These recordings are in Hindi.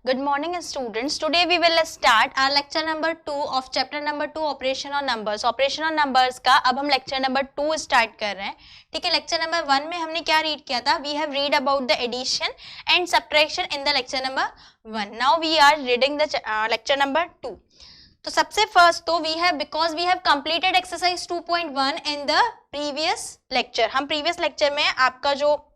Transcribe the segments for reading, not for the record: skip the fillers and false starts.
Good morning students. Today we will start our lecture number 2 of chapter number 2 operation on numbers. Operation on numbers का अब हम lecture number 2 start कर रहे हैं. ठीक है, lecture number 1 में हमने क्या read किया था? We have read about the addition and subtraction in the lecture number 1. Now we are reading the lecture number 2. तो सबसे first तो because we have completed exercise 2.1 in the previous lecture. हम previous lecture में आपका जो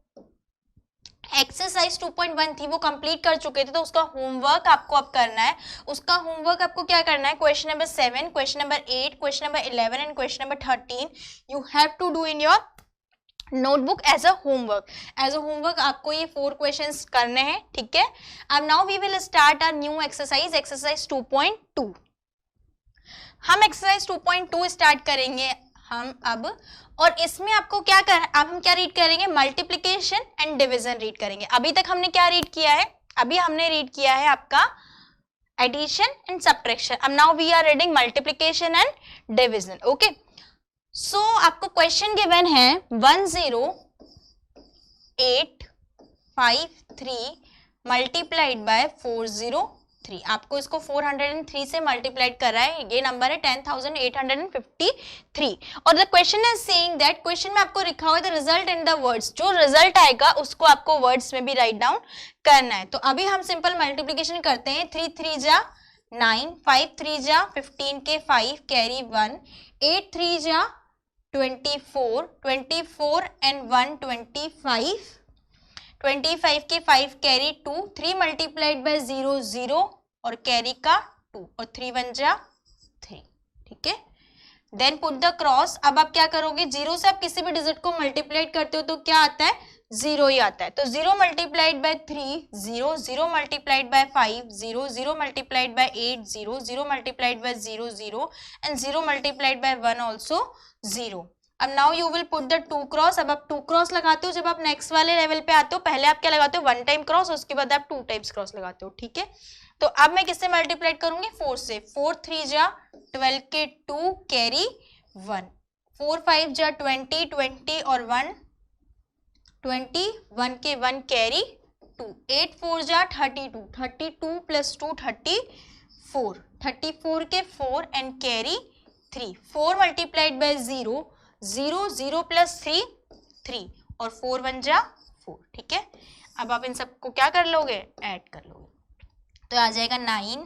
एक्सरसाइज 2.1 थी वो कंप्लीट कर चुके थे, तो उसका होमवर्क आपको अब करना है. उसका होमवर्क आपको क्या करना है? Question number 7, question number 8, question number 11 and question number 13 you have to do in your notebook as a homework. As a homework आपको ये 4 क्वेश्चंस करने हैं. ठीक है, अब now we will start our new exercise, exercise 2.2. हम एक्सरसाइज 2.2 स्टार्ट करेंगे हम अब, और इसमें आपको क्या करना, अब हम क्या रीड करेंगे? मल्टीप्लिकेशन एंड डिवीजन रीड करेंगे. अभी तक हमने क्या रीड किया है? अभी हमने रीड किया है आपका एडिशन एंड सब्ट्रैक्शन. अब now we are reading multiplication and division. Okay, so आपको क्वेश्चन गिवन है 10853 मल्टीप्लाइड बाय 403. आपको इसको 403 से मल्टीप्लाइड कर रहा है. ये नंबर है 10,853. और the question is saying that, question में आपको लिखा हुआ है the result in the words. जो रिजल्ट आएगा उसको आपको वर्ड्स में भी राइट डाउन करना है. तो अभी हम सिंपल मल्टीप्लिकेशन करते हैं. 3 3 जा 9, 5 3 जा 15 के 5 कैरी 1, 8 3 जा 24, 24 एंड 1 25, 25 के 5 कैरी 2, 3 मल्टीप्लाइड बाय 0 0 और कैरी का 2 और 3 1 जा 3. ठीक है, देन पुट द क्रॉस. अब आप क्या करोगे? 0 से आप किसी भी डिजिट को मल्टीप्लाइड करते हो तो क्या आता है? 0 ही आता है. तो 0 multiplied by 3 0, 0 multiplied by 5 0, 0 multiplied by 8 0, 0 multiplied by 0 0 and 0 multiplied by 1 also 0. अब now you will put the 2 cross. अब आप 2 क्रॉस लगाते हो जब आप नेक्स्ट वाले लेवल पे आते हो. पहले आप क्या लगाते हो? 1 टाइम क्रॉस, उसके बाद आप 2 टाइम्स क्रॉस लगाते हो. ठीक है, तो अब मैं किससे मल्टीप्लाइड करूंगी? 4 से. 4 3 जा 12 के 2 कैरी 1, 4 5 जा 20, 20 और 1 20, 1 के 1 कैरी 2, 8 4 जा 32, 32 प्लस 2 34, 34 के 4 and carry 3, 4 multiplied by 0 0, 0 plus 3 3 और 4 1 जा 4. ठीक है, अब आप इन सबको क्या कर लोगे? ऐड कर लोगे. तो आ जाएगा 9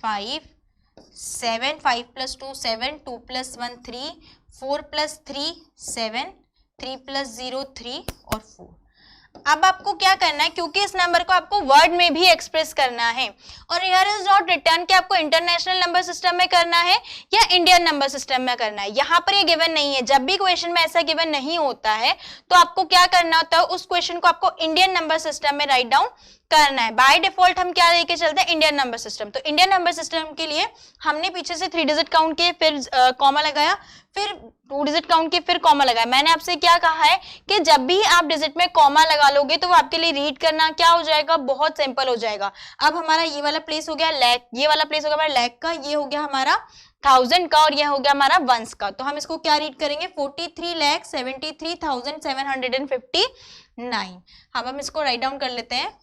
5 7, 5 प्लस 2 7, 2 प्लस 1 3, 4 प्लस 3 7, 3 प्लस 0 3 और 4. अब आपको क्या करना है? क्योंकि इस नंबर को आपको वर्ड में भी एक्सप्रेस करना है, और हियर इज नॉट रिटर्न कि आपको इंटरनेशनल नंबर सिस्टम में करना है या इंडियन नंबर सिस्टम में करना है. यहाँ पर ये गिवन नहीं है. जब भी क्वेश्चन में ऐसा गिवन नहीं होता है तो आपको क्या करना होता है? उस क्वेश्चन को आपको इंडियन नंबर सिस्टम में राइट डाउन करना है. बाय डिफॉल्ट हम क्या लेके चलते हैं? Indian number system. तो इंडियन नंबर सिस्टम के लिए हमने पीछे से 3 डिजिट काउंट किए, फिर कॉमा लगाया, फिर 2 डिजिट काउंट किए, फिर कॉमा लगाया. मैंने आपसे क्या कहा है कि जब भी आप डिजिट में कॉमा लगा लोगे तो वो आपके लिए रीड करना क्या हो जाएगा? बहुत सिंपल हो जाएगा. अब हमारा ये वाला प्लेस हो गया लैख, ये वाला प्लेस हो गया हमारा लैख का, ये हो गया हमारा 1000 का, और ये हो गया हमारा वंस का. तो हम इसको क्या रीड करेंगे? 43,73,759. हम इसको राइट डाउन कर लेते हैं.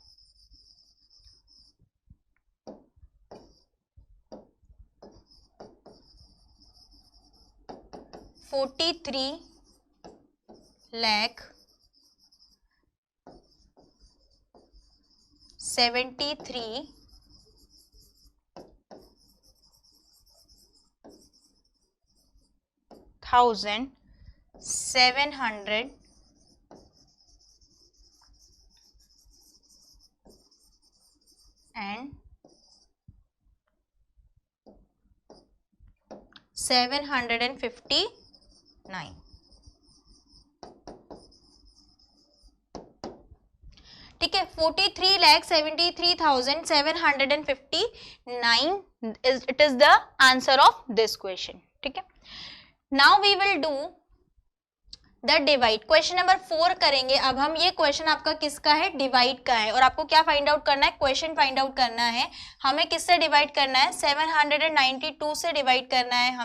43,73,700 and 759. ठीक है, 43,73,759 it is the answer of this question. ठीक है, now we will do the divide. Question number 4 करेंगे. अब हम ये क्वेश्चन आपका किसका है? डिवाइड का है. और आपको क्या फाइंड आउट करना है? क्वेश्चन फाइंड आउट करना है. हमें किससे डिवाइड करना है? 792 से डिवाइड करना है.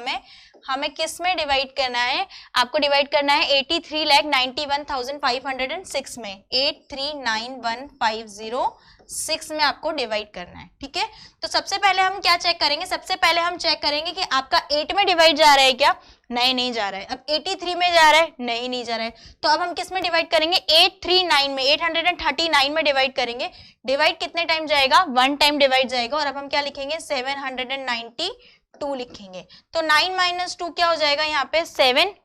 हमें किस में डिवाइड करना है? आपको डिवाइड करना है 83,91,506 में. 839150 6 में आपको डिवाइड करना है, ठीक है। तो सबसे पहले हम क्या चेक करेंगे, सबसे पहले हम चेक करेंगे कि आपका 8 में डिवाइड जा रहा है क्या, नहीं जा रहा है। अब 83 में जा रहा है, नहीं जा रहा है। तो अब हम किस में डिवाइड करेंगे, 839 में, 839 में डिवाइड करेंगे। डिवाइड कितने टाइम जाएगा, 1 टाइम डिवाइड जाएगा। और अब हम क्या लिखेंगे, 792 लिखेंगे। तो 9 माइनस 2 क्या हो जाएगा, यहाँ पे 7,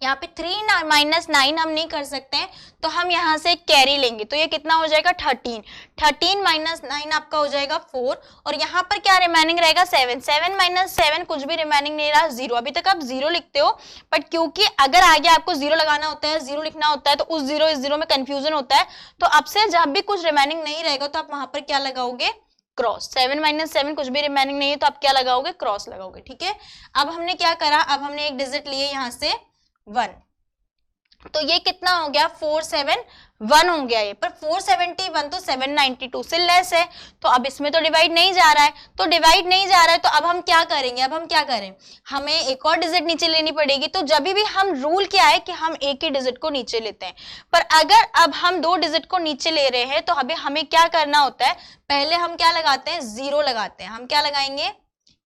यहाँ पे 3 माइनस 9 हम नहीं कर सकते हैं, तो हम यहाँ से कैरी लेंगे। तो ये कितना हो जाएगा, 13 माइनस 9 आपका हो जाएगा 4, और यहाँ पर क्या रिमेनिंग रहेगा, 7 माइनस 7 कुछ भी रिमेनिंग नहीं रहा, 0। अभी तक आप 0 लिखते हो, बट क्योंकि अगर आगे आपको 0 लगाना होता है, 0 लिखना होता है, तो उस 0 इस 0 में कंफ्यूजन होता है। तो अब से जब भी कुछ रिमेनिंग नहीं रहेगा तो आप वहां पर क्या लगाओगे, क्रॉस। 7 माइनस 7 कुछ भी रिमेनिंग नहीं है तो आप क्या लगाओगे, क्रॉस लगाओगे, ठीक है। अब हमने क्या करा, अब हमने एक डिजिट लिए यहाँ से 1, तो ये कितना हो गया, 471 हो गया ये। पर 471 तो 792 से लेस है, तो अब इसमें तो डिवाइड नहीं जा रहा है। तो डिवाइड नहीं जा रहा है, तो अब हम क्या करेंगे, अब हम क्या करें, हमें एक और डिजिट नीचे लेनी पड़ेगी। तो जब भी हम रूल क्या है कि हम एक ही डिजिट को नीचे लेते हैं, पर अगर अब हम 2 डिजिट को नीचे ले रहे हैं तो अभी हमें क्या करना होता है, पहले हम क्या लगाते हैं, 0 लगाते हैं। हम क्या लगाएंगे,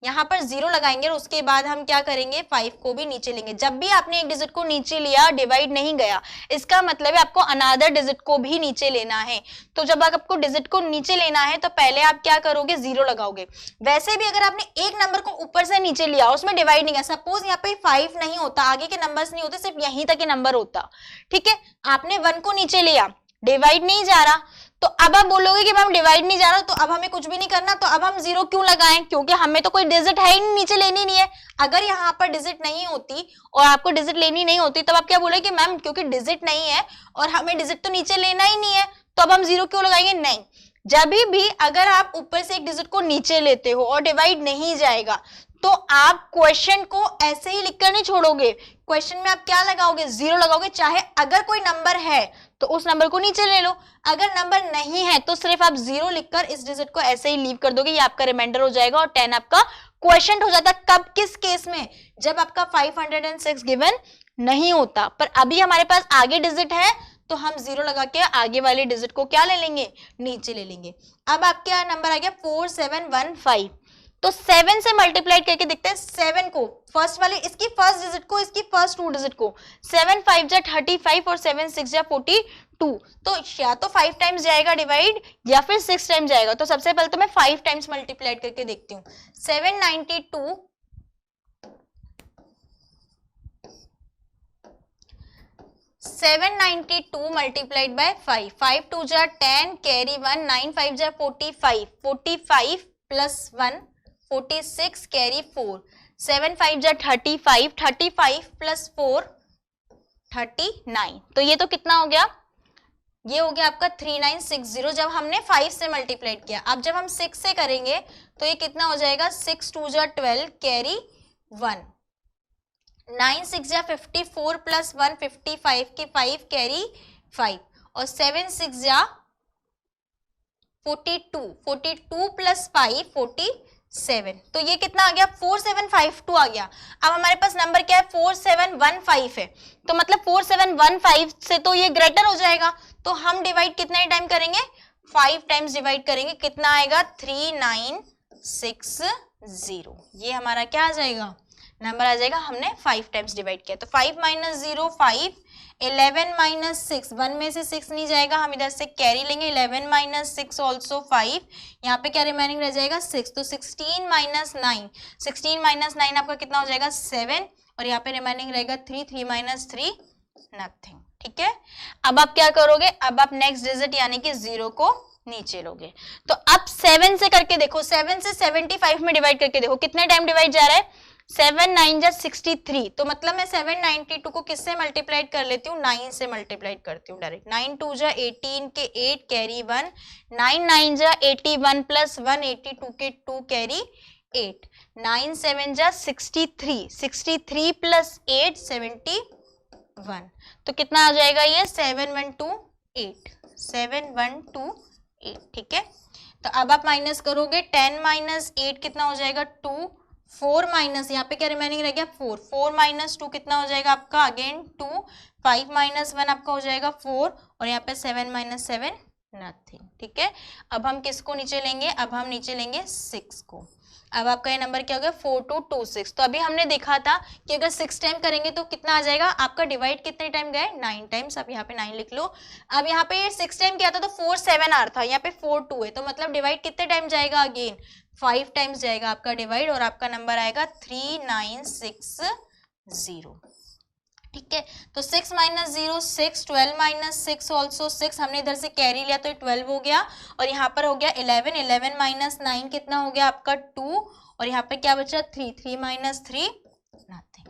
यहाँ पर 0 लगाएंगे, और उसके बाद हम क्या करेंगे, 5 को भी नीचे लेंगे। जब भी आपने एक डिजिट को नीचे लिया, डिवाइड नहीं गया, इसका मतलब है आपको अनदर डिजिट को भी नीचे लेना है। तो जब आपको डिजिट को नीचे लेना है तो पहले आप क्या करोगे, 0 लगाओगे। वैसे भी अगर आपने एक नंबर को ऊपर से नीचे लिया, उसमें डिवाइड नहीं किया, सपोज यहाँ पे 5 नहीं होता, आगे के नंबर्स नहीं होते, सिर्फ यहीं तक के नंबर होता, ठीक है। आपने 1 को नीचे लिया, डिवाइड नहीं जा रहा, तो अब आप बोलोगे कि मैम डिवाइड नहीं जा रहा, तो अब हमें कुछ भी नहीं करना। तो अब हम 0 क्यों लगाएं, क्योंकि हमें तो कोई डिजिट है ही नहीं, नीचे लेनी नहीं है। अगर यहाँ पर डिजिट नहीं होती और आपको डिजिट लेनी नहीं होती, तब आप क्या बोलोगे कि मैम क्योंकि डिजिट नहीं है और हमें डिजिट तो नीचे लेना ही नहीं है, तो अब हम 0 क्यों लगाएंगे, नहीं। जब भी अगर आप ऊपर से एक डिजिट को नीचे लेते हो और डिवाइड नहीं जाएगा, तो आप क्वेश्चन को ऐसे ही लिखकर नहीं छोड़ोगे। क्वेश्चन में आप क्या लगाओगे, 0 लगाओगे। चाहे अगर कोई नंबर है तो उस नंबर को नीचे ले लो, अगर नंबर नहीं है तो सिर्फ आप 0 लिखकर इस डिजिट को ऐसे ही लीव कर दोगे, ये आपका रिमाइंडर हो जाएगा और 10 आपका क्वेश्चन हो जाता। कब, किस केस में, जब आपका 506 गिवन नहीं होता। पर अभी हमारे पास आगे डिजिट है, तो हम 0 लगा के आगे वाले डिजिट को क्या ले लेंगे, नीचे ले लेंगे। अब आपका नंबर आ गया 4715, तो 7 से मल्टीप्लाई करके देखते हैं। 7 को फर्स्ट वाले, इसकी फर्स्ट डिजिट को, इसकी फर्स्ट 2 डिजिट को, 7 5 जा 35 और 7 6 जा 42। तो या तो 5 टाइम्स जाएगा डिवाइड या फिर 6 टाइम्स जाएगा। तो सबसे पहले तो मैं 5 टाइम्स मल्टीप्लाई करके देखती हूँ। 792 मल्टीप्लाइड बाय 5, 5 2 जा 10, कैरी 1, 9 5 जा 45, 45 प्लस 1 46, कैरी 4, 7 5 जा 35, 35 प्लस 4 39। तो ये तो कितना हो गया, ये हो गया आपका 3960 जब हमने 5 से मल्टीप्लाइड किया। अब जब हम 6 से करेंगे तो ये कितना हो जाएगा, 6 2 जा 12, कैरी 1, 9 6 जा 54 प्लस 1 55 के 5, कैरी 5, और 7 6 जा 42, 42 प्लस 5 47। तो ये कितना आ गया, 4752 आ गया। अब हमारे पास नंबर क्या है, 4715 है। तो मतलब 4715 से तो ये ग्रेटर हो जाएगा। तो हम डिवाइड कितने टाइम करेंगे, 5 टाइम्स डिवाइड करेंगे। कितना आएगा, 3960। ये हमारा क्या आ जाएगा, नंबर आ जाएगा। हमने 5 टाइम्स डिवाइड किया। तो 5 माइनस 0 5, 11 माइनस 6, 1 में से 6 नहीं जाएगा, हम इधर से कैरी लेंगे। 11 माइनस 6 ऑल्सो 5, यहाँ पे क्या रिमेनिंग रह जाएगा 6। तो 16 माइनस 9, 16 माइनस 9 आपका कितना हो जाएगा 7, और यहाँ पे रिमेनिंग रहेगा 3, 3 माइनस 3 नथिंग। ठीक है, अब आप क्या करोगे, अब आप नेक्स्ट डिजिट यानी कि 0 को नीचे लोगे। तो अब 7 से करके देखो, 7 से 75 में डिवाइड करके देखो कितने टाइम डिवाइड जा रहा है, 7 9 जा 63। तो मतलब मैं 792 को किससे मल्टीप्लाइड कर लेती हूँ, 9 से मल्टीप्लाइड करती हूँ डायरेक्ट। 9 2 जा 18 के 8, कैरी 1, 9 9 जा 81 प्लस 1 82 के 2, कैरी 8, 9 7 जा 63, 63 प्लस 8 71। तो कितना आ जाएगा ये 7128, 7128। ठीक है, तो अब आप माइनस करोगे, 10 माइनस 8 कितना हो जाएगा 2, 4 माइनस, यहाँ पे क्या रिमेनिंग रह गया 4, 4 माइनस 2 कितना हो जाएगा आपका अगेन 2, 5 माइनस 1 आपका हो जाएगा 4, और यहाँ पे 7 माइनस 7 नथिंग। ठीक है, अब हम किसको नीचे लेंगे, अब हम नीचे लेंगे 6 को। अब आपका ये नंबर क्या हो गया 4226। तो अभी हमने देखा था कि अगर 6 टाइम करेंगे तो कितना आ जाएगा आपका, डिवाइड कितने टाइम गए 9 टाइम्स। अब यहाँ पे 9 लिख लो। अब यहाँ पे 6 टाइम किया था तो 4 7 आ रहा था, यहाँ पे 4 2 है, तो मतलब डिवाइड कितने टाइम जाएगा, अगेन 5 टाइम्स जाएगा आपका डिवाइड, और आपका नंबर आएगा 3960। ठीक है, तो 6 - 0 6, 12 - 6 ऑल्सो 6, हमने इधर से कैरी लिया तो 12 हो गया, और यहाँ पर हो गया 11, 11 - 9 कितना हो गया आपका 2, और यहाँ पे क्या बचा 3, 3 - 3 नथिंग।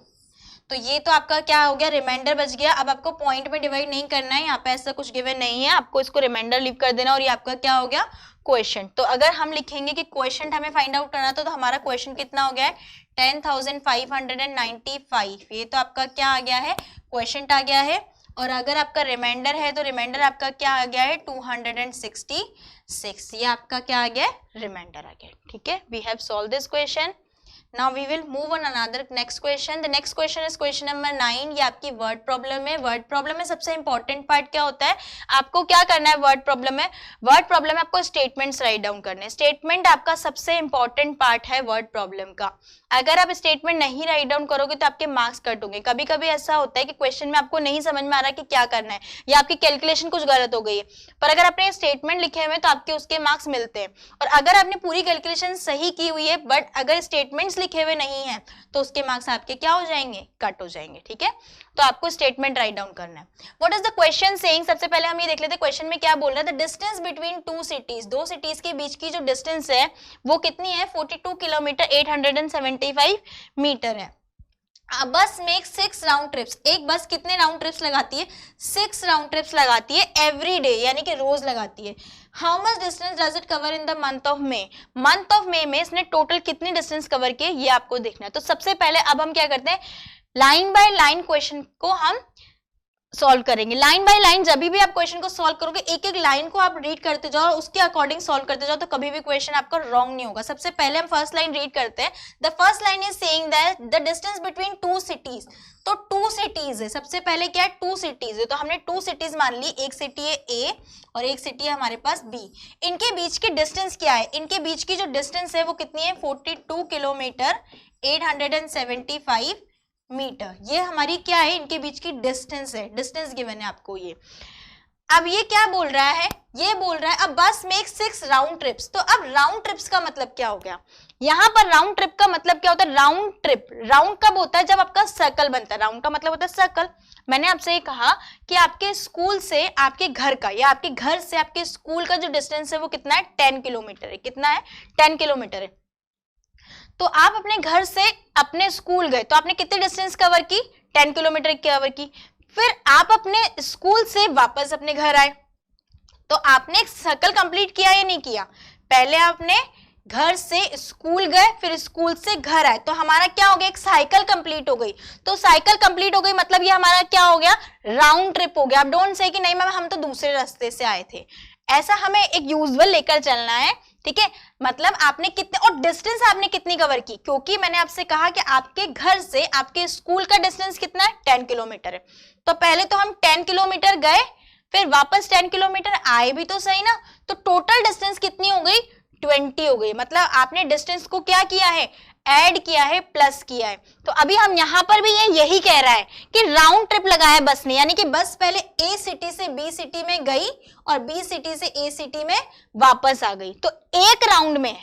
तो ये तो आपका क्या हो गया, रिमाइंडर बच गया। अब आपको पॉइंट में डिवाइड नहीं करना है, यहाँ पे ऐसा कुछ गिवन नहीं है, आपको इसको रिमाइंडर लीव कर देना, और ये आपका क्या हो गया क्वेश्चन। तो अगर हम लिखेंगे कि क्वेश्चन हमें फाइंड आउट करना था, तो हमारा क्वेश्चन कितना हो गया है 10,595। ये तो आपका क्या आ गया है, क्वेश्चन आ गया है। और अगर आपका रिमाइंडर है तो रिमाइंडर आपका क्या आ गया है 266। ये आपका क्या आ गया, रिमाइंडर आ गया। ठीक है, we have solved this question. Now we will move on another next question. The next question is question number 9. ये आपकी वर्ड प्रॉब्लम है। वर्ड प्रॉब्लम में सबसे इंपॉर्टेंट पार्ट क्या होता है, आपको क्या करना है वर्ड प्रॉब्लम में, वर्ड प्रॉब्लम में आपको स्टेटमेंट्स राइट डाउन करने हैं। स्टेटमेंट आपका सबसे इंपॉर्टेंट पार्ट है वर्ड प्रॉब्लम का। अगर आप स्टेटमेंट नहीं राइट डाउन करोगे तो आपके मार्क्स कट होंगे। कभी कभी ऐसा होता है कि क्वेश्चन में आपको नहीं समझ में आ रहा कि क्या करना है, या आपकी कैलकुलेशन कुछ गलत हो गई है, पर अगर आपने स्टेटमेंट लिखे हुए तो आपके उसके मार्क्स मिलते हैं। और अगर आपने पूरी कैलकुलेशन सही की हुई है बट अगर स्टेटमेंट्स लिखे हुए नहीं है तो उसके मार्क्स आपके क्या हो जाएंगे, कट हो जाएंगे। ठीक है, तो आपको स्टेटमेंट राइट डाउन करना है। What is the question saying, सबसे पहले हम ये देख लेते हैं क्वेश्चन में क्या बोल रहा है। The distance between two cities, दो सिटीज के बीच की जो डिस्टेंस है वो कितनी है 42 किलोमीटर 875 मीटर है। A bus makes 6 round trips, एक बस कितने राउंड ट्रिप्स लगाती है 6 राउंड ट्रिप्स लगाती है एवरी डे, यानी कि रोज लगाती है। How much distance does it cover in the month of May, month of May में इसने टोटल कितनी डिस्टेंस कवर की ये आपको देखना है। तो सबसे पहले अब हम क्या करते हैं, लाइन बाय लाइन क्वेश्चन को हम सॉल्व करेंगे। लाइन बाय लाइन जब भी आप क्वेश्चन को सॉल्व करोगे एक एक लाइन को आप रीड करते जाओ और उसके अकॉर्डिंग सॉल्व करते जाओ, तो कभी भी क्वेश्चन आपका रॉन्ग नहीं होगा। सबसे पहले हम फर्स्ट लाइन रीड करते हैं। The first line is saying that the distance between two cities, तो टू सिटीज है, सबसे पहले क्या है टू सिटीज है, तो हमने टू सिटीज मान ली, एक सिटी है ए और एक सिटी है हमारे पास बी। इनके बीच की डिस्टेंस क्या है, इनके बीच की जो डिस्टेंस है वो कितनी है 42 किलोमीटर 875 मीटर। ये हमारी क्या है, इनके बीच की डिस्टेंस है, डिस्टेंस गिवन है आपको ये। अब ये क्या बोल रहा है, ये बोल रहा है अब बस मेक 6 राउंड ट्रिप्स। तो अब राउंड ट्रिप्स का मतलब क्या हो गया, यहां पर राउंड ट्रिप का मतलब क्या होता है, राउंड ट्रिप, राउंड कब होता है जब आपका सर्कल बनता है, राउंड का मतलब होता है सर्कल। मैंने आपसे ये कहा कि आपके स्कूल से आपके घर का या आपके घर से आपके स्कूल का जो डिस्टेंस है वो कितना है 10 किलोमीटर है, कितना है 10 किलोमीटर है। तो आप अपने घर से अपने स्कूल गए तो आपने कितनी डिस्टेंस कवर की 10 किलोमीटर कवर की। फिर आप अपने स्कूल से वापस अपने घर आए तो आपने एक सर्कल कंप्लीट किया या नहीं किया, पहले आपने घर से स्कूल गए फिर स्कूल से घर आए, तो हमारा क्या हो गया एक साइकिल कंप्लीट हो गई। तो साइकिल कंप्लीट हो गई मतलब ये हमारा क्या हो गया राउंड ट्रिप हो गया। आप डोंट से कि नहीं मैम हम तो दूसरे रास्ते से आए थे, ऐसा हमें एक यूजुअल लेकर चलना है। ठीक है, मतलब आपने कितने और डिस्टेंस आपने कितनी कवर की, क्योंकि मैंने आपसे कहा कि आपके घर से आपके स्कूल का डिस्टेंस कितना है 10 किलोमीटर है। तो पहले तो हम 10 किलोमीटर गए फिर वापस 10 किलोमीटर आए भी तो सही ना, तो टोटल डिस्टेंस कितनी हो गई 20 हो गई। मतलब आपने डिस्टेंस को क्या किया है ऐड किया है, प्लस किया है। तो अभी हम यहां पर भी यही कह रहा है कि राउंड ट्रिप लगाया बस ने, यानी कि बस पहले ए सिटी से बी सिटी में गई और बी सिटी से ए सिटी में वापस आ गई। तो एक राउंड में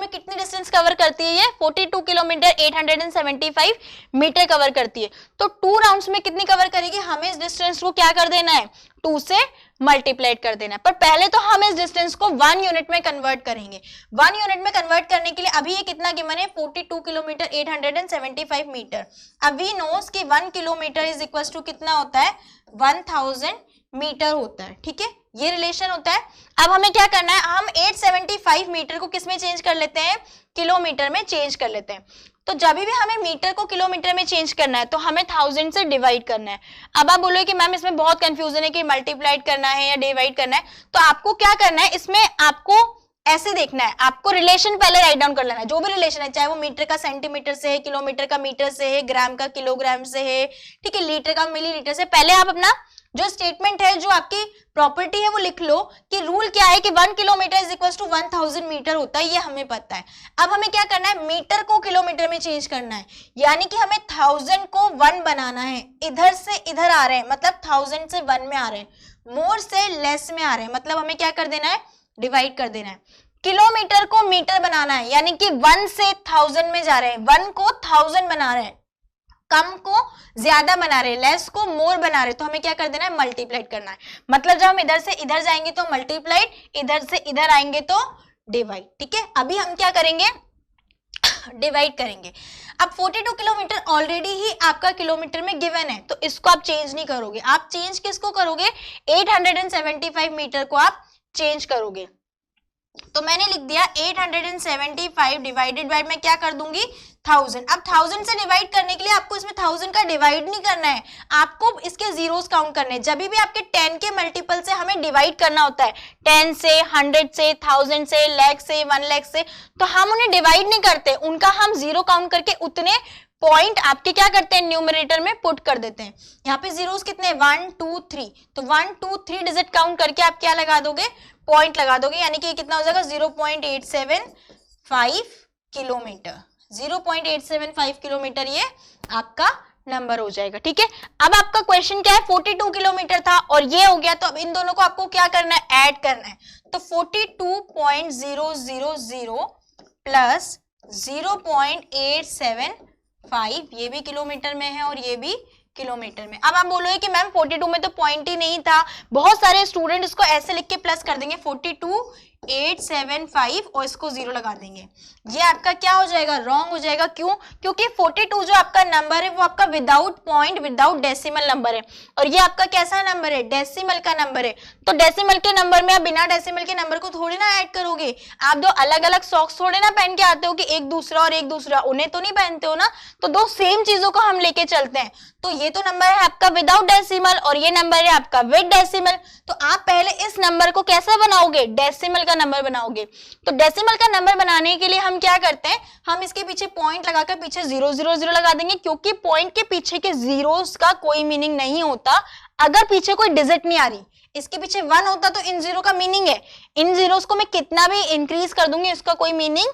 कितनी डिस्टेंस कवर करती है ये 42 किलोमीटर 875 मीटर कवर करती है। तो 2 राउंड्स में कितनी कवर करेगी, हमें इस डिस्टेंस को क्या कर देना है 2 से मल्टीप्लाइड कर देना है। पर पहले तो हम इस डिस्टेंस को 1 यूनिट में कन्वर्ट करेंगे। 1 यूनिट में कन्वर्ट करने के लिए अभी ये कितना गिवन है 42 किलोमीटर 875 मीटर। अब वी नोस कि 1 किलोमीटर इज इक्वल टू कितना होता है 1000 मीटर होता है। ठीक है, ये रिलेशन होता है। अब हमें क्या करना है, हम 875 मीटर को किस में चेंज कर लेते हैं किलोमीटर में चेंज कर लेते हैं। तो जब भी हमें मीटर को किलोमीटर में चेंज करना है तो हमें 1000 से डिवाइड करना है। अब आप बोलोगे कि मैम इसमें बहुत कंफ्यूजन है कि मल्टीप्लाइड करना है या डिवाइड करना है, तो आपको क्या करना है इसमें आपको ऐसे देखना है, आपको रिलेशन पहले राइट डाउन कर लेना है। जो भी रिलेशन है चाहे वो मीटर का सेंटीमीटर से है, किलोमीटर का मीटर से है, ग्राम का किलोग्राम से है, ठीक है, लीटर का मिलीलीटर से, पहले आप अपना जो स्टेटमेंट है, जो आपकी प्रॉपर्टी है वो लिख लो कि रूल क्या है कि 1 kilometre is equal to 1000 metre होता है, ये हमें पता है। अब हमें क्या करना है, मीटर को किलोमीटर में चेंज करना है, यानी कि हमें 1000 को 1 बनाना है। इधर से इधर आ रहे हैं मतलब 1000 से 1 में आ रहे हैं, मोर से लेस में आ रहे हैं मतलब हमें क्या कर देना है, डिवाइड कर देना है। किलोमीटर को मीटर बनाना है, यानी कि 1 से 1000 में जा रहे हैं, 1 को 1000 बना रहे हैं, कम को ज्यादा बना रहे हैं, लेस को मोर बना रहे हैं, तो हमें क्या कर देना है, मल्टीप्लाइड करना है। मतलब जब हम इधर से इधर जाएंगे तो मल्टीप्लाइड, इधर से इधर आएंगे तो डिवाइड। ठीक है, अभी हम क्या करेंगे, डिवाइड करेंगे। अब 42 किलोमीटर ऑलरेडी ही आपका किलोमीटर में गिवन है, तो इसको आप चेंज नहीं करोगे। आप चेंज किसको करोगे, 875 मीटर को आप चेंज करोगे। तो मैंने लिख दिया 875 डिवाइडेड बाय, मैं क्या कर दूंगी 1000। अब 1000 से डिवाइड करने के लिए आपको इसमें 1000 का डिवाइड नहीं करना है, आपको इसके जीरोस काउंट करने हैं। जब भी आपके 10 के मल्टीपल से हमें डिवाइड करना होता है, 10 से, 100 से, 1000 से, लाख से, 1 लाख से, तो हम उन्हें डिवाइड नहीं करते, उनका हम जीरो काउंट करके उतने पॉइंट आपके क्या करते हैं, न्यूमरेटर में पुट कर देते हैं। यहाँ पे जीरोस कितने, 1 2 3, तो 1 2 3 डिजिट काउंट करके आप क्या लगा दोगे, पॉइंट लगा दोगे, यानी कि कितना हो जाएगा 0.875 किलोमीटर। 0.875 किलोमीटर ये आपका नंबर हो जाएगा। ठीक है, अब आपका क्वेश्चन क्या है, 42 किलोमीटर था और ये हो गया, तो अब इन दोनों को आपको क्या करना है, ऐड करना है। तो 42.000 प्लस 0.875, ये भी किलोमीटर में है और ये भी किलोमीटर में। अब आप बोलोगे कि मैम 42 में तो पॉइंट ही नहीं था, बहुत सारे स्टूडेंट इसको ऐसे लिख के प्लस कर देंगे 42.875 और इसको 0 लगा देंगे, ये आपका क्या हो जाएगा, रॉन्ग हो जाएगा। क्यों, क्योंकि 42 जो आपका नंबर है वो आपका without point, without decimal number है, और ये आपका कैसा नंबर है, डेसिमल का नंबर है। तो डेसिमल के नंबर में आप बिना डेसिमल के नंबर को थोड़ी ना ऐड करोगे, आप दो अलग अलग सॉक्स थोड़े ना पहन के आते हो कि एक दूसरा और एक दूसरा, उन्हें तो नहीं पहनते हो ना, तो दो सेम चीजों को हम लेके चलते हैं। तो ये तो नंबर है आपका विदाउट डेसिमल और ये नंबर है आपका विद डेसिमल, तो आप पहले इस नंबर को कैसा बनाओगे, डेसिमल का नंबर बनाओगे। तो डेसिमल का नंबर बनाने के लिए हम क्या करते हैं, हम इसके पीछे पॉइंट लगाकर पीछे 0 0 0 लगा देंगे, क्योंकि पॉइंट के पीछे के जीरोस का कोई मीनिंग नहीं होता अगर पीछे कोई डिजिट नहीं आ रही। इसके पीछे 1 होता तो इन जीरो का मीनिंग है, इन जीरोस को मैं कितना भी इंक्रीज कर दूंगी इसका कोई मीनिंग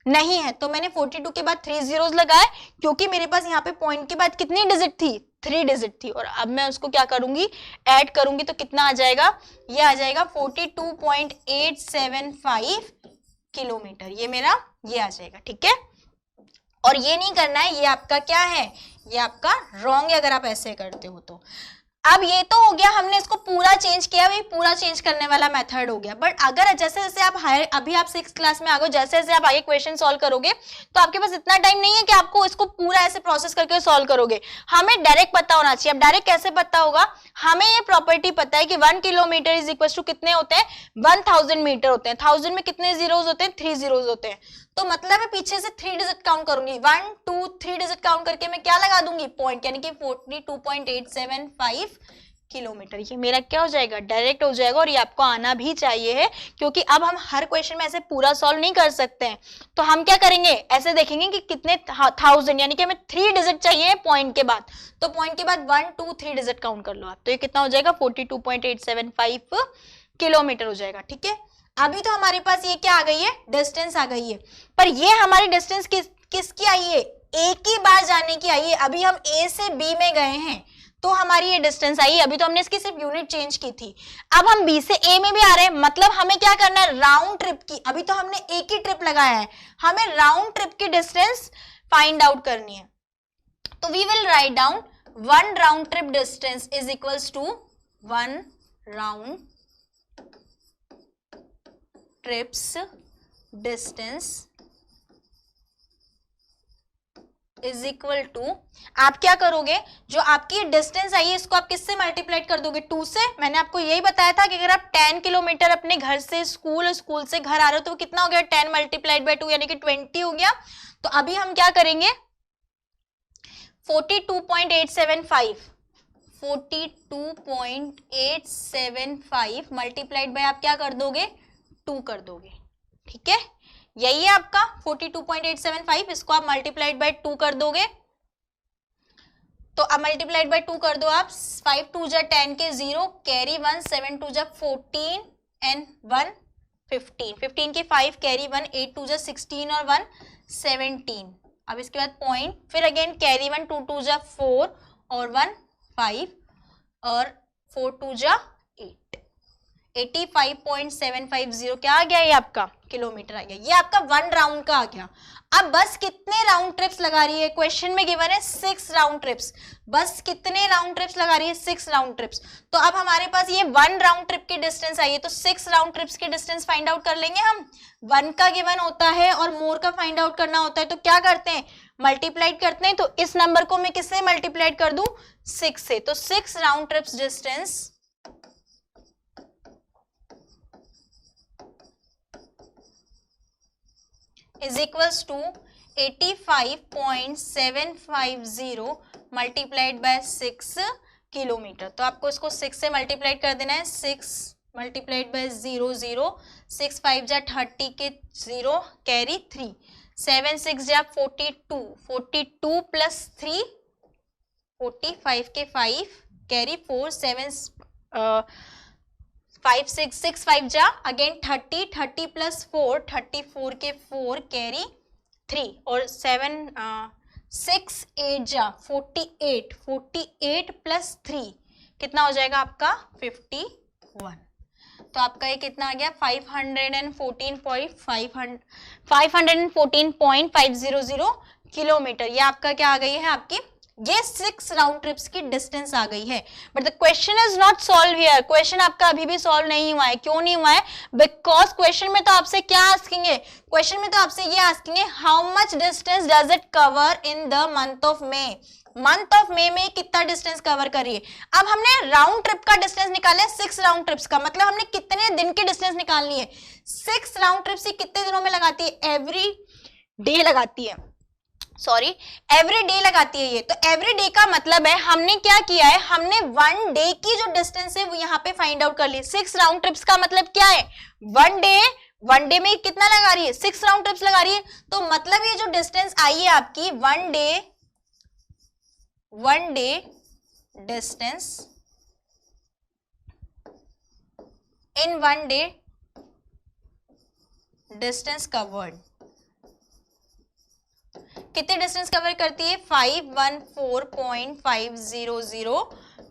नहीं है। तो मैंने 42 के बाद 3 जीरोस लगाए, क्योंकि मेरे पास यहाँ पे पॉइंट के बाद कितनी डिजिट थी, 3 डिजिट थी, और अब मैं उसको क्या करूंगी, ऐड करूंगी, तो कितना आ जाएगा, ये आ जाएगा 42.875 किलोमीटर, ये मेरा ये आ जाएगा। ठीक है, और ये नहीं करना है, ये आपका क्या है, ये आपका रॉन्ग है अगर आप ऐसे करते हो तो। अब ये तो हो गया, हमने इसको पूरा चेंज किया, वही पूरा चेंज करने वाला मेथड हो गया। बट अगर जैसे जैसे आप हायर, अभी आप 6th क्लास में आ गए, जैसे जैसे आप आगे क्वेश्चन सॉल्व करोगे तो आपके पास इतना टाइम नहीं है कि आपको इसको पूरा ऐसे प्रोसेस करके सॉल्व करोगे, हमें डायरेक्ट पता होना चाहिए। अब डायरेक्ट कैसे पता होगा, हमें ये प्रॉपर्टी पता है कि 1 किलोमीटर इज इक्वल टू कितने होते हैं, 1000 मीटर होते हैं। 1000 में कितने जीरोस होते हैं, 3 जीरोस होते हैं, तो मतलब मैं पीछे से 3 डिजिट काउंट करूंगी, 1 2 3 डिजिट काउंट करके मैं क्या लगा दूंगी, पॉइंट, यानी कि 42.875 किलोमीटर। ये मेरा क्या हो जाएगा, डायरेक्ट हो जाएगा, और ये आपको आना भी चाहिए है, क्योंकि अब हम हर क्वेश्चन में ऐसे पूरा सॉल्व नहीं कर सकते हैं। तो हम क्या करेंगे, ऐसे देखेंगे कि कितने 1000, यानी कि हमें 3 डिजिट चाहिए पॉइंट के बाद, तो पॉइंट के बाद 1 2 3 डिजिट काउंट कर लो आप, तो ये कितना हो जाएगा, 42.875 किलोमीटर हो जाएगा। ठीक है, अभी तो हमारे पास ये क्या आ गई है, डिस्टेंस आ गई है, पर ये हमारी डिस्टेंस किसकी आई है, एक ही बार जाने की आई है। अभी हम ए से बी में गए हैं तो हमारी ये डिस्टेंस आई है, अभी तो हमने इसकी सिर्फ यूनिट चेंज की थी। अब हम बी से ए में भी आ रहे हैं, मतलब हमें क्या करना है, राउंड ट्रिप की, अभी तो हमने एक ही ट्रिप लगाया है, हमें राउंड ट्रिप की डिस्टेंस फाइंड आउट करनी है। तो we will write down 1 round trip distance is equals to 1 round trips distance is equal to, आप क्या करोगे, जो आपकी डिस्टेंस आई है इसको आप किससे मल्टीप्लाइड कर दोगे, 2 से। मैंने आपको यही बताया था कि अगर आप 10 किलोमीटर अपने घर से स्कूल और स्कूल से घर आ रहे हो तो कितना हो गया, 10 मल्टीप्लाइड बाय 2 यानी कि 20 हो गया। तो अभी हम क्या करेंगे, 42.875 मल्टीप्लाइड बाय आप क्या कर दोगे, 2 कर दोगे। ठीक है, यही है आपका 42.875, इसको आप मल्टीप्लाइड बाय 2 कर दोगे तो अब मल्टीप्लाइड बाय 2 कर दो आप, 5 2 जा 10 के 0, कैरी 1, 7 2 जा 14 एंड 1 15, 15 के 5 कैरी 1, 8 2 जा 16 और 1 17। अब इसके बाद पॉइंट, फिर अगेन कैरी 1, 2 2 जा 4 और 1 5 और 4 2 जा 8, 85.750 क्या आ गया ये आपका किलोमीटर आ गया। ये आपका 1 राउंड का आ गया। अब बस कितने राउंड ट्रिप्स लगा रही है, क्वेश्चन में गिवन है 6 राउंड ट्रिप्स, बस कितने राउंड ट्रिप्स लगा रही है, 6 राउंड ट्रिप्स। तो अब हमारे पास ये 1 राउंड ट्रिप की डिस्टेंस आई है, तो 6 राउंड ट्रिप्स की डिस्टेंस फाइंड आउट कर लेंगे हम। 1 का गिवन होता है और मोर का फाइंड आउट करना होता है, तो क्या करते हैं, मल्टीप्लाइड करते हैं। तो इस नंबर को मैं किससे मल्टीप्लाइड कर दूं, 6 से। तो 6 round trips distance is equals to 85.750 multiplied by 6 kilometre. तो आपको इसको 6 से मल्टीप्लाइड कर देना है, 6 मल्टीप्लाइड बाय 0 0, 6 5 जा 30 के 0 कैरी 3, 7 6 जा 42, 42 प्लस 3 45 के 5 कैरी 4, 7 5 6 6 5 जा अगेन 30, 30 प्लस 4 34 के 4 कैरी 3 और 7 6 8 जा 48, 48 प्लस 3 कितना हो जाएगा आपका 51। तो आपका ये कितना आ गया 514.500 किलोमीटर। ये आपका क्या आ गई है, आपकी ये 6 राउंड ट्रिप्स की डिस्टेंस आ गई है। But the question is not solve here, question आपका अभी भी सॉल्व नहीं हुआ है। क्यों नहीं हुआ है, बिकॉज क्वेश्चन में तो आपसे क्या आस्केंगे, क्वेश्चन में तो आपसे ये आस्केंगे how much distance does it cover in the month of May, month of May में कितना डिस्टेंस कवर करिए। अब हमने राउंड ट्रिप का डिस्टेंस निकाला है 6 राउंड ट्रिप्स का, मतलब हमने कितने दिन की डिस्टेंस निकालनी है। 6 राउंड ट्रिप्स कितने दिनों में लगाती है, एवरी डे लगाती है, सॉरी एवरी डे लगाती है ये। तो एवरी डे का मतलब है हमने क्या किया है, हमने 1 डे की जो डिस्टेंस है वो यहाँ पे फाइंड आउट कर ली। 6 राउंड ट्रिप्स का मतलब क्या है, 1 डे में कितना लगा रही है, 6 राउंड ट्रिप्स लगा रही है। तो मतलब ये जो डिस्टेंस आई है आपकी 1 day distance in 1 day distance covered, कितने डिस्टेंस कवर करती है 514.500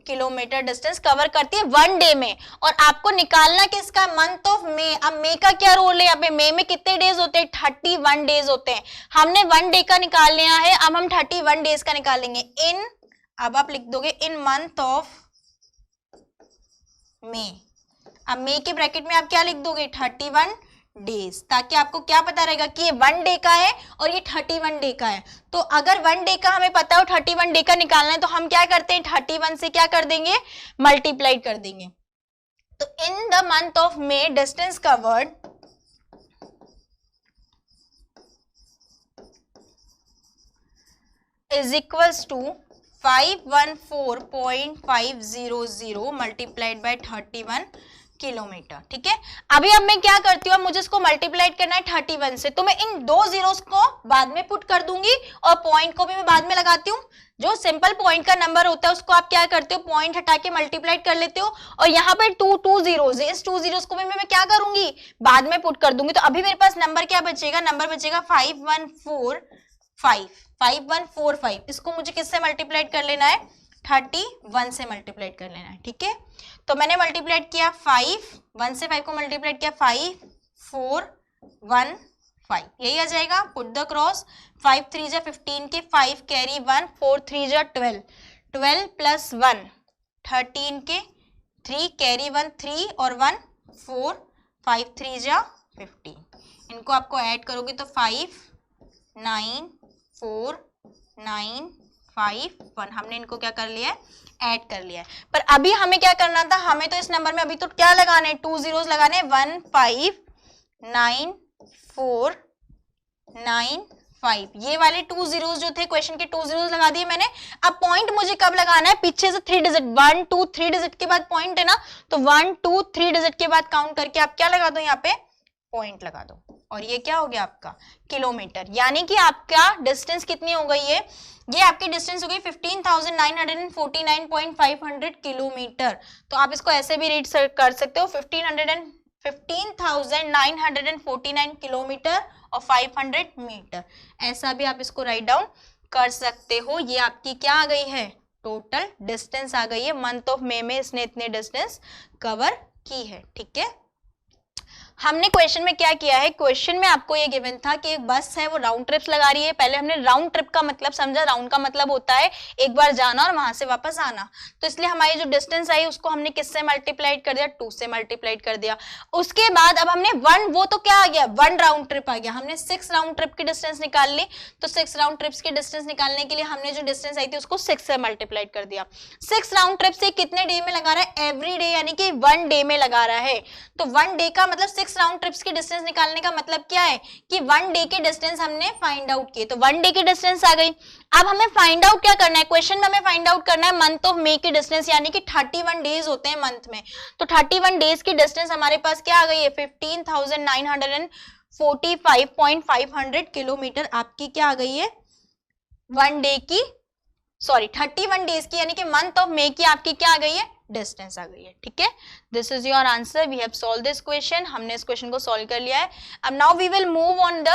किलोमीटर डिस्टेंस कवर करती है 1 डे में। और आपको निकालना किसका, मंथ ऑफ मे। अब मे का क्या रोल है, यहाँ पे मे में कितने डेज होते हैं, 31 डेज होते हैं। हमने 1 डे का निकाल लिया है, अब हम 31 डेज का निकालेंगे। इन, अब आप लिख दोगे इन मंथ ऑफ मे। अब मे के ब्रैकेट में आप क्या लिख दोगे 31 डेज, ताकि आपको क्या पता रहेगा कि ये 1 डे का है और ये 31 डे का है। तो अगर 1 डे का हमें पता हो 31 डे का निकालना है, तो हम क्या करते हैं 31 से क्या कर देंगे, मल्टीप्लाइड कर देंगे। तो in the month of May distance covered is equals to 514.500 multiplied by 31 kilometre. ठीक है, अभी अब मैं क्या करती हूँ, मुझे इसको मल्टीप्लाइड करना है 31 से, तो मैं इन 2 जीरोस को बाद में पुट कर दूंगी और पॉइंट को भी मैं बाद में लगाती हूँ। जो सिंपल पॉइंट का नंबर होता है उसको आप क्या करते हो, पॉइंट हटा के मल्टीप्लाइड कर लेते हो। और यहाँ पे 2 जीरोस है, इस 2 जीरोस को भी मैं क्या करूंगी, बाद में पुट कर दूंगी। तो अभी मेरे पास नंबर क्या बचेगा, नंबर बचेगा 5145। इसको मुझे किससे मल्टीप्लाइड कर लेना है, 31 से मल्टीप्लाइड कर लेना है। ठीक है, तो मैंने मल्टीप्लाइड किया 1 से 5 को मल्टीप्लाइड किया 5415, यही आ जाएगा। पुट द क्रॉस, 5 3 जा 15 के 5 कैरी 1, 4 3 जा 12, 12 प्लस 1 13 के 3 कैरी 1 3 और 1 4, 5 3 जा 15। इनको आपको ऐड करोगे तो 5 9 4 9 5 1, हमने इनको क्या कर लिया है, ऐड कर लिया है। पर अभी हमें क्या करना था, हमें तो इस नंबर में अभी तो क्या लगाने हैं, 2 जीरोस लगाने हैं, 1 5 9 4 9 5। ये वाले 2 जीरोस जो थे क्वेश्चन के 2 जीरोस लगा दिए मैंने। अब पॉइंट मुझे कब लगाना है, पीछे से 3 डिजिट 1 2 3 डिजिट के बाद पॉइंट है ना, तो 1 2 3 डिजिट के बाद काउंट करके आप क्या लगा दो, यहाँ पे पॉइंट लगा दो। और ये क्या हो गया आपका किलोमीटर, यानी कि आपका डिस्टेंस कितनी हो गई है, ये आपकी डिस्टेंस हो गई 15,949.500 किलोमीटर। तो आप इसको ऐसे भी रीड कर सकते हो 15,949 किलोमीटर और 500 मीटर, ऐसा भी आप इसको राइट डाउन कर सकते हो। ये आपकी क्या आ गई है, टोटल डिस्टेंस आ गई है, मंथ ऑफ मई में इसने इतने डिस्टेंस कवर की है। ठीक है, हमने क्वेश्चन में क्या किया है, क्वेश्चन में आपको ये गिवन था कि एक बस है वो राउंड ट्रिप्स लगा रही है। पहले हमने राउंड ट्रिप का मतलब समझा, राउंड का मतलब होता है एक बार जाना और वहां से वापस आना। तो इसलिए हमारी जो डिस्टेंस आई उसको हमने किससे मल्टीप्लाइड कर दिया, 2 से मल्टीप्लाइड कर दिया। उसके बाद अब हमने वो तो क्या आ गया, 1 राउंड ट्रिप आ गया। हमने 6 राउंड ट्रिप की डिस्टेंस निकाल ली, तो 6 राउंड ट्रिप्स की डिस्टेंस निकालने के लिए हमने जो डिस्टेंस आई थी उसको 6 से मल्टीप्लाइड कर दिया। 6 राउंड ट्रिप से कितने डे में लगा रहा है, एवरी डे, यानी कि 1 डे में लगा रहा है। तो 1 डे का मतलब 6 राउंड ट्रिप्स की डिस्टेंस निकालने का मतलब क्या है कि 1 डे की डिस्टेंस हमने फाइंड आउट की। तो 1 डे की डिस्टेंस आ गई। अब हमें फाइंड आउट क्या करना है, क्वेश्चन में हमें फाइंड आउट करना है मंथ ऑफ मई की डिस्टेंस, यानी कि 31 डेज होते हैं मंथ में। तो 31 डेज की डिस्टेंस हमारे पास क्या आ गई है, 15,945.500 किलोमीटर आपकी क्या आ गई है, 1 डे की, सॉरी 31 डेज की, यानी कि मंथ ऑफ मई की आपकी क्या आ गई है, डिस्टेंस आ गई है। ठीक है, this is your answer, we have solved this question, हमने इस क्वेश्चन को सॉल्व कर लिया है। अब now we will move on the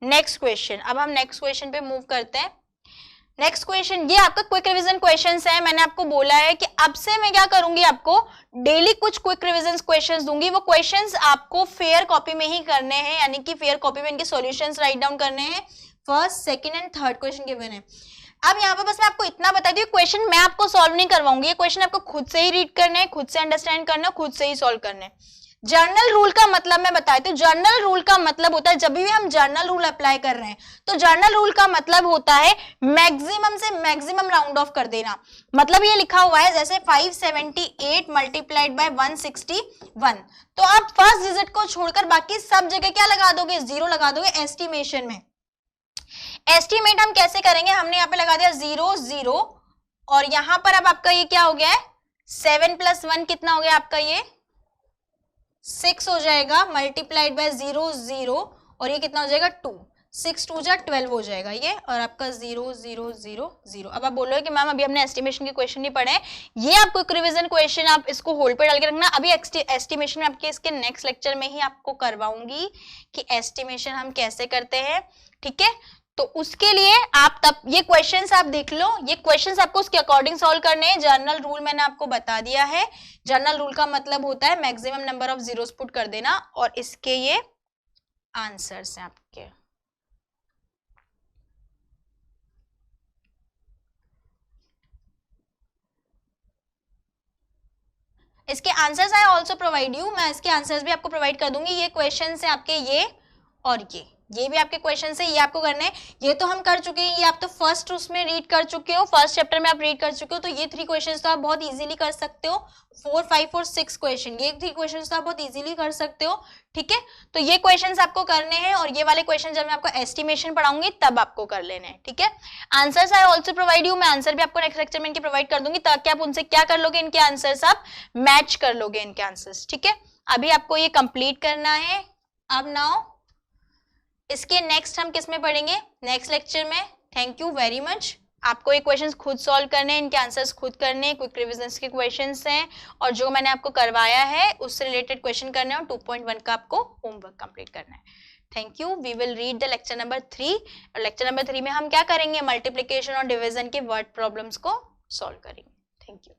next question. अब हम नेक्स्ट क्वेश्चन पे मूव करते हैं। नेक्स्ट क्वेश्चन, ये आपका क्विक रिवीजन क्वेश्चंस है। मैंने आपको बोला है कि अब से मैं क्या करूंगी, आपको डेली कुछ क्विक रिवीजन क्वेश्चंस दूंगी। वो क्वेश्चंस आपको फेयर कॉपी में ही करने हैं, यानी कि फेयर कॉपी में इनके सॉल्यूशंस राइट डाउन करने हैं। First, second and third question given है। अब यहाँ पर बस मैं आपको इतना बता दूं, क्वेश्चन मैं आपको सॉल्व नहीं करवाऊंगी, ये क्वेश्चन आपको खुद से ही रीड करना है, खुद से अंडरस्टैंड करना है, खुद से ही सॉल्व करना है। जर्नल रूल का मतलब मैं बताती हूँ। जर्नल रूल का मतलब होता है, जब भी हम जर्नल रूल अप्लाई कर रहे हैं तो जर्नल रूल का मतलब होता है मैक्सिमम से मैक्सिमम राउंड ऑफ कर देना। मतलब ये लिखा हुआ है जैसे 578 मल्टीप्लाइड बाय 161, तो आप फर्स्ट डिजिट को छोड़कर बाकी सब जगह क्या लगा दोगे, 0 लगा दोगे एस्टिमेशन में। एस्टिमेट हम कैसे करेंगे, हमने यहाँ पे लगा दिया 0 0 और यहां पर अब आपका ये क्या हो गया है, 7 + 1 कितना हो गया आपका, ये 6 हो जाएगा, मल्टीप्लाइड बाय 0 0 और ये कितना हो जाएगा 2, 6 2 जा 12 हो जाएगा ये, और आपका 0 0 0 0। अब आप बोलोगे कि मैम अभी हमने एस्टिमेशन के क्वेश्चन नहीं पढ़े हैं, ये आपको एक रिवीजन क्वेश्चन, आप इसको होल्ड पे डाल के रखना। अभी एस्टिमेशन में आपके इसके नेक्स्ट लेक्चर में ही आपको करवाऊंगी कि एस्टिमेशन हम कैसे करते हैं। ठीक है, तो उसके लिए आप तब ये क्वेश्चंस आप देख लो, ये क्वेश्चंस आपको उसके अकॉर्डिंग सॉल्व करने हैं। जर्नल रूल मैंने आपको बता दिया है। जर्नल रूल का मतलब होता है maximum number of zeros put कर देना, और इसके ये आंसर्स हैं आपके। इसके answers I also provide you, मैं इसके आंसर्स भी आपको प्रोवाइड कर दूंगी। ये क्वेश्चन है आपके ये और ये भी आपके क्वेश्चन है, ये आपको करने हैं। ये तो हम कर चुके हैं, ये आप तो फर्स्ट उसमें रीड कर चुके हो, फर्स्ट चैप्टर में आप रीड कर चुके हो। तो ये 3 क्वेश्चंस तो आप बहुत इजीली कर सकते हो। 4 5 और 6 क्वेश्चन, ये 3 क्वेश्चंस तो आप बहुत इजीली कर सकते हो। ठीक है, तो ये क्वेश्चंस आपको करने हैं, और ये वाले क्वेश्चन जब मैं आपको एस्टिमेशन पढ़ाऊंगी तब आपको कर लेने हैं। ठीक है, answers I also provide you, मैं आंसर भी आपको नेक्स्ट लेक्चर में इनके प्रोवाइड कर दूंगी, ताकि आप उनसे क्या कर लोगे, इनके आंसर्स आप मैच कर लोगे इनके आंसर्स। ठीक है, अभी आपको ये कंप्लीट करना है। अब नाउ इसके नेक्स्ट हम किस में पढ़ेंगे, नेक्स्ट लेक्चर में। Thank you very much. आपको ये क्वेश्चंस खुद सॉल्व करने हैं, इनके आंसर्स खुद करने हैं, क्विक रिविजन्स के क्वेश्चंस हैं, और जो मैंने आपको करवाया है उससे रिलेटेड क्वेश्चन करने हैं, और 2.1 का आपको होमवर्क कंप्लीट करना है। Thank you. We will read the lecture number 3, और लेक्चर नंबर 3 में हम क्या करेंगे, मल्टीप्लिकेशन और डिविजन के वर्ड प्रॉब्लम्स को सॉल्व करेंगे। Thank you.